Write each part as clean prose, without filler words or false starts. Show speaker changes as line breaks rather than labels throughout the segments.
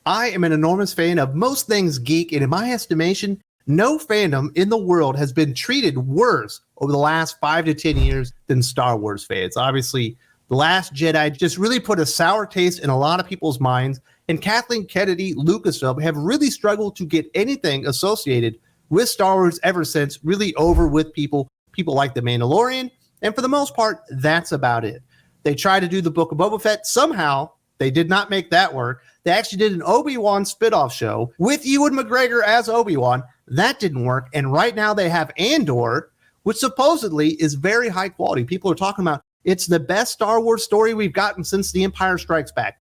I am an enormous fan of most things geek, and in my estimation, no fandom in the world has been treated worse over the last 5 to 10 years than Star Wars fans. Obviously, The Last Jedi just really put a sour taste in a lot of people's minds, and Kathleen Kennedy, Lucasfilm have really struggled to get anything associated with Star Wars ever since, really over with people like The Mandalorian, and for the most part, that's about it. They tried to do the Book of Boba Fett. Somehow, they did not make that work. They actually did an Obi-Wan spinoff show with Ewan McGregor as Obi-Wan. That didn't work. And right now they have Andor, which supposedly is very high quality. People are talking about it's the best Star Wars story we've gotten since The Empire Strikes Back.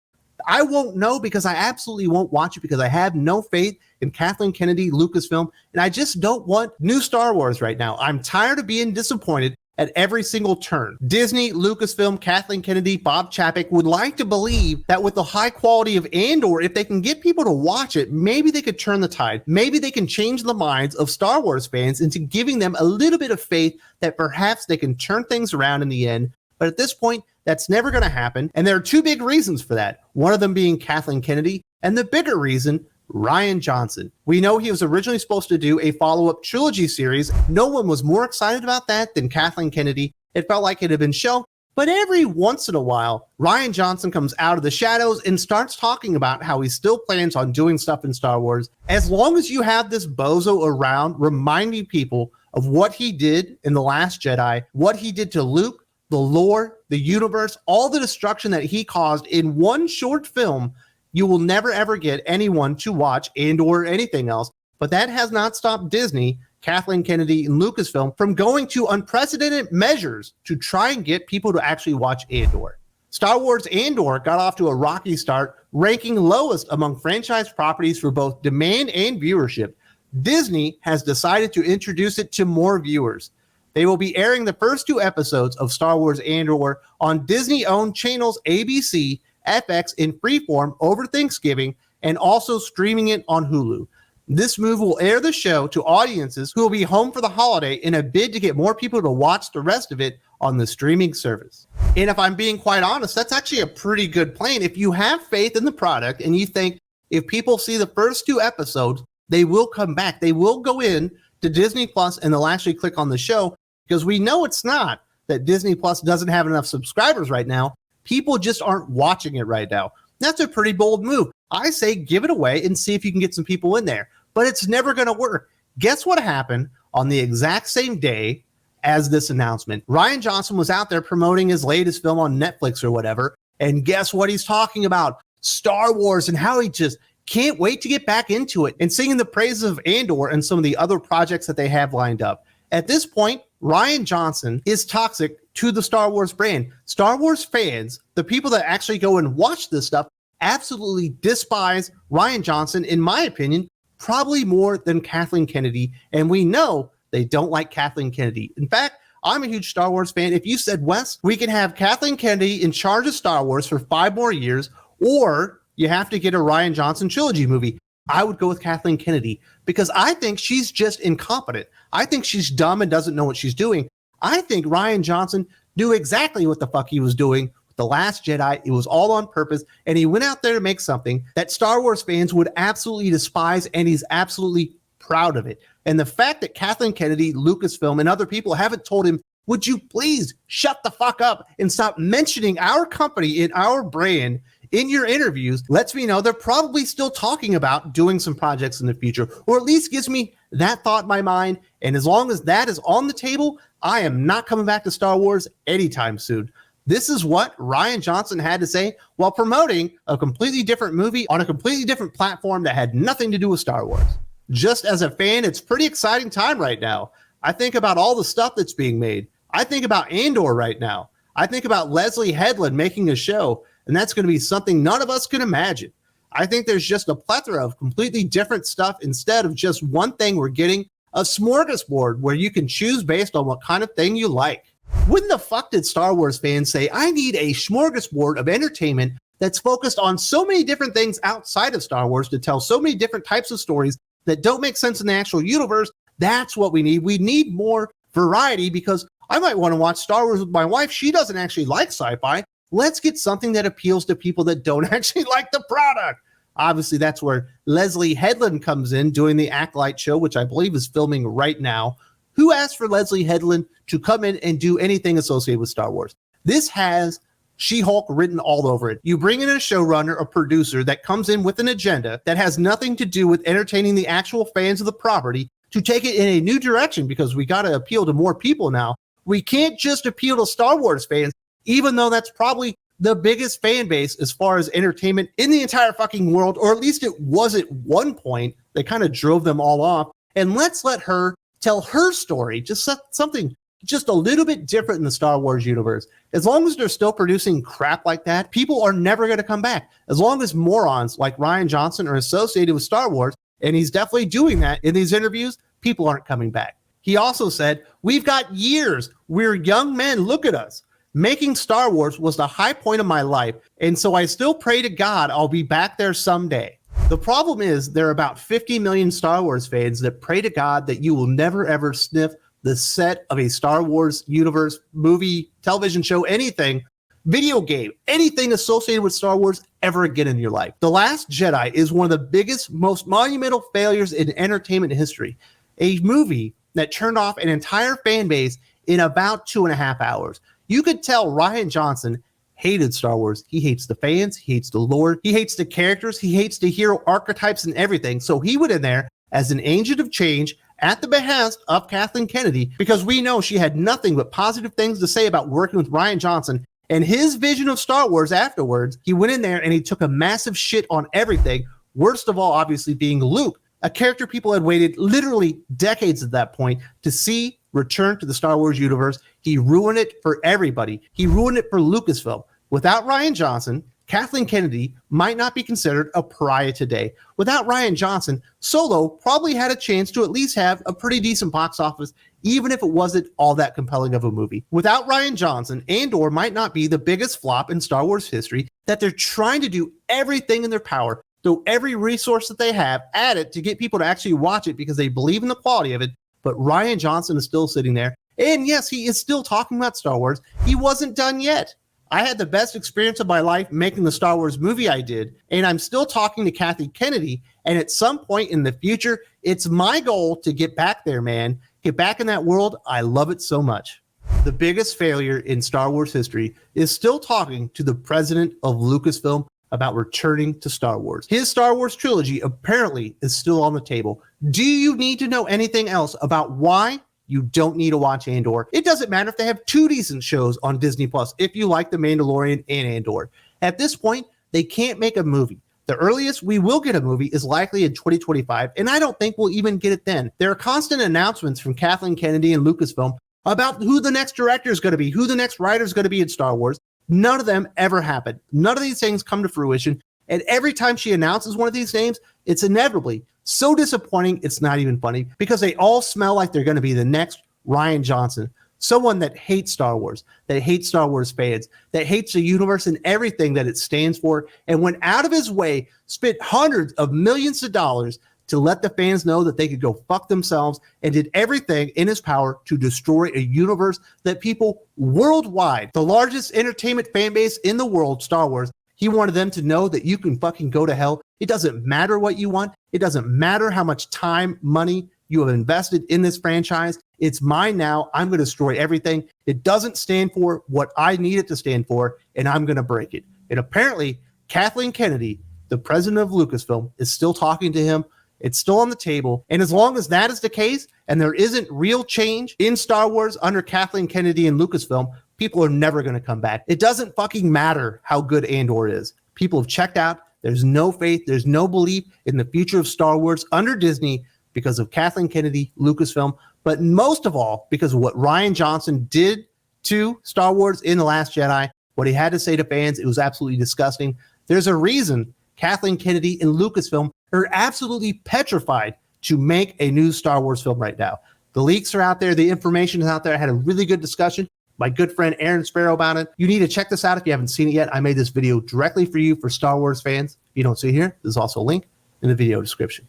I won't know because I absolutely won't watch it because I have no faith in Kathleen Kennedy, Lucasfilm, and I just don't want new Star Wars right now. I'm tired of being disappointed at every single turn. Disney, Lucasfilm, Kathleen Kennedy, Bob Chapek would like to believe that with the high quality of Andor, if they can get people to watch it, maybe they could turn the tide. Maybe they can change the minds of Star Wars fans into giving them a little bit of faith that perhaps they can turn things around in the end. But at this point, that's never going to happen. And there are two big reasons for that. One of them being Kathleen Kennedy, and the bigger reason, Rian Johnson. We know he was originally supposed to do a follow-up trilogy series. No one was more excited about that than Kathleen Kennedy. It felt like it had been shelved. But every once in a while, Rian Johnson comes out of the shadows and starts talking about how he still plans on doing stuff in Star Wars. As long as you have this bozo around reminding people of what he did in The Last Jedi, what he did to Luke, the lore, the universe, all the destruction that he caused in one short film, you will never ever get anyone to watch Andor or anything else. But that has not stopped Disney, Kathleen Kennedy, and Lucasfilm from going to unprecedented measures to try and get people to actually watch Andor. Star Wars Andor got off to a rocky start, ranking lowest among franchise properties for both demand and viewership. Disney has decided to introduce it to more viewers. They will be airing the first 2 episodes of Star Wars Andor on Disney-owned channels ABC, FX in freeform over Thanksgiving, and also streaming it on Hulu. This move will air the show to audiences who will be home for the holiday in a bid to get more people to watch the rest of it on the streaming service. And if I'm being quite honest, that's actually a pretty good plan. If you have faith in the product and you think if people see the first 2 episodes, they will come back. They will go in to Disney Plus and they'll actually click on the show, because we know it's not that Disney Plus doesn't have enough subscribers right now. People just aren't watching it right now. That's a pretty bold move. I say give it away and see if you can get some people in there. But it's never going to work. Guess what happened on the exact same day as this announcement? Rian Johnson was out there promoting his latest film on Netflix or whatever. And guess what he's talking about? Star Wars and how he just can't wait to get back into it and singing the praises of Andor and some of the other projects that they have lined up. At this point, Rian Johnson is toxic to the Star Wars brand. Star Wars fans, the people that actually go and watch this stuff, absolutely despise Rian Johnson, in my opinion, probably more than Kathleen Kennedy. And we know they don't like Kathleen Kennedy. In fact, I'm a huge Star Wars fan. If you said, Wes, we can have Kathleen Kennedy in charge of Star Wars for 5 more years, or you have to get a Rian Johnson trilogy movie, I would go with Kathleen Kennedy because I think she's just incompetent. I think she's dumb and doesn't know what she's doing. I think Rian Johnson knew exactly what the fuck he was doing with The Last Jedi. It was all on purpose, and he went out there to make something that Star Wars fans would absolutely despise, and he's absolutely proud of it. And the fact that Kathleen Kennedy, Lucasfilm, and other people haven't told him, would you please shut the fuck up and stop mentioning our company and our brand in your interviews, lets me know they're probably still talking about doing some projects in the future, or at least gives me that thought in my mind. And as long as that is on the table, I am not coming back to Star Wars anytime soon. This is what Rian Johnson had to say while promoting a completely different movie on a completely different platform that had nothing to do with Star Wars. Just as a fan, it's pretty exciting time right now. I think about all the stuff that's being made. I think about Andor right now. I think about Leslie Headland making a show, and that's going to be something none of us can imagine. I think there's just a plethora of completely different stuff instead of just one thing. We're getting a smorgasbord where you can choose based on what kind of thing you like. When the fuck did Star Wars fans say, I need a smorgasbord of entertainment that's focused on so many different things outside of Star Wars to tell so many different types of stories that don't make sense in the actual universe? That's what we need. We need more variety because I might want to watch Star Wars with my wife. She doesn't actually like sci-fi. Let's get something that appeals to people that don't actually like the product. Obviously, that's where Leslie Headland comes in doing the Acolyte show, which I believe is filming right now. Who asked for Leslie Headland to come in and do anything associated with Star Wars? This has She-Hulk written all over it. You bring in a showrunner, a producer that comes in with an agenda that has nothing to do with entertaining the actual fans of the property to take it in a new direction, because we got to appeal to more people now. We can't just appeal to Star Wars fans, even though that's probably the biggest fan base as far as entertainment in the entire fucking world, or at least it was at one point. They kind of drove them all off. And let's let her tell her story, just something just a little bit different in the Star Wars universe. As long as they're still producing crap like that, people are never going to come back. As long as morons like Rian Johnson are associated with Star Wars, and he's definitely doing that in these interviews, people aren't coming back. He also said, "We've got years. We're young men. Look at us. Making Star Wars was the high point of my life, and so I still pray to God I'll be back there someday." The problem is there are about 50 million Star Wars fans that pray to God that you will never ever sniff the set of a Star Wars universe, movie, television show, anything, video game, anything associated with Star Wars ever again in your life. The Last Jedi is one of the biggest, most monumental failures in entertainment history. A movie that turned off an entire fan base in about 2.5 hours. You could tell Rian Johnson hated Star Wars. He hates the fans. He hates the lore. He hates the characters. He hates the hero archetypes and everything. So he went in there as an agent of change at the behest of Kathleen Kennedy, because we know she had nothing but positive things to say about working with Rian Johnson and his vision of Star Wars afterwards. He went in there and he took a massive shit on everything. Worst of all, obviously, being Luke, a character people had waited literally decades at that point to see return to the Star Wars universe. He ruined it for everybody. He ruined it for Lucasfilm. Without Rian Johnson, Kathleen Kennedy might not be considered a pariah today. Without Rian Johnson, Solo probably had a chance to at least have a pretty decent box office, even if it wasn't all that compelling of a movie. Without Rian Johnson, Andor might not be the biggest flop in Star Wars history, that they're trying to do everything in their power, throw every resource that they have at it to get people to actually watch it because they believe in the quality of it. But Rian Johnson is still sitting there. And yes, he is still talking about Star Wars. He wasn't done yet. I had the best experience of my life making the Star Wars movie I did, and I'm still talking to Kathleen Kennedy, and at some point in the future, it's my goal to get back there, man. Get back in that world. I love it so much. The biggest failure in Star Wars history is still talking to the president of Lucasfilm about returning to Star Wars. His Star Wars trilogy apparently is still on the table. Do you need to know anything else about why? You don't need to watch Andor. It doesn't matter if they have 2 decent shows on Disney Plus, if you like The Mandalorian and Andor. At this point, they can't make a movie. The earliest we will get a movie is likely in 2025, and I don't think we'll even get it then. There are constant announcements from Kathleen Kennedy and Lucasfilm about who the next director is going to be, who the next writer is going to be in Star Wars. None of them ever happen. None of these things come to fruition, and every time she announces one of these names, it's inevitably so disappointing it's not even funny, because they all smell like they're going to be the next Rian Johnson, someone that hates Star Wars, that hates Star Wars fans, that hates the universe and everything that it stands for, and went out of his way, spent hundreds of millions of dollars to let the fans know that they could go fuck themselves, and did everything in his power to destroy a universe that people worldwide, the largest entertainment fan base in the world, Star Wars, he wanted them to know that you can fucking go to hell. It doesn't matter what you want. It doesn't matter how much time, money you have invested in this franchise. It's mine now. I'm going to destroy everything. It doesn't stand for what I need it to stand for, and I'm going to break it. And apparently, Kathleen Kennedy, the president of Lucasfilm, is still talking to him. It's still on the table. And as long as that is the case, and there isn't real change in Star Wars under Kathleen Kennedy and Lucasfilm, people are never going to come back. It doesn't fucking matter how good Andor is. People have checked out. There's no faith. There's no belief in the future of Star Wars under Disney because of Kathleen Kennedy, Lucasfilm, but most of all because of what Rian Johnson did to Star Wars in The Last Jedi. What he had to say to fans, it was absolutely disgusting. There's a reason Kathleen Kennedy and Lucasfilm are absolutely petrified to make a new Star Wars film right now. The leaks are out there. The information is out there. I had a really good discussion my good friend Aaron Sparrow about it. You need to check this out if you haven't seen it yet. I made this video directly for you for Star Wars fans. If you don't see it here, there's also a link in the video description.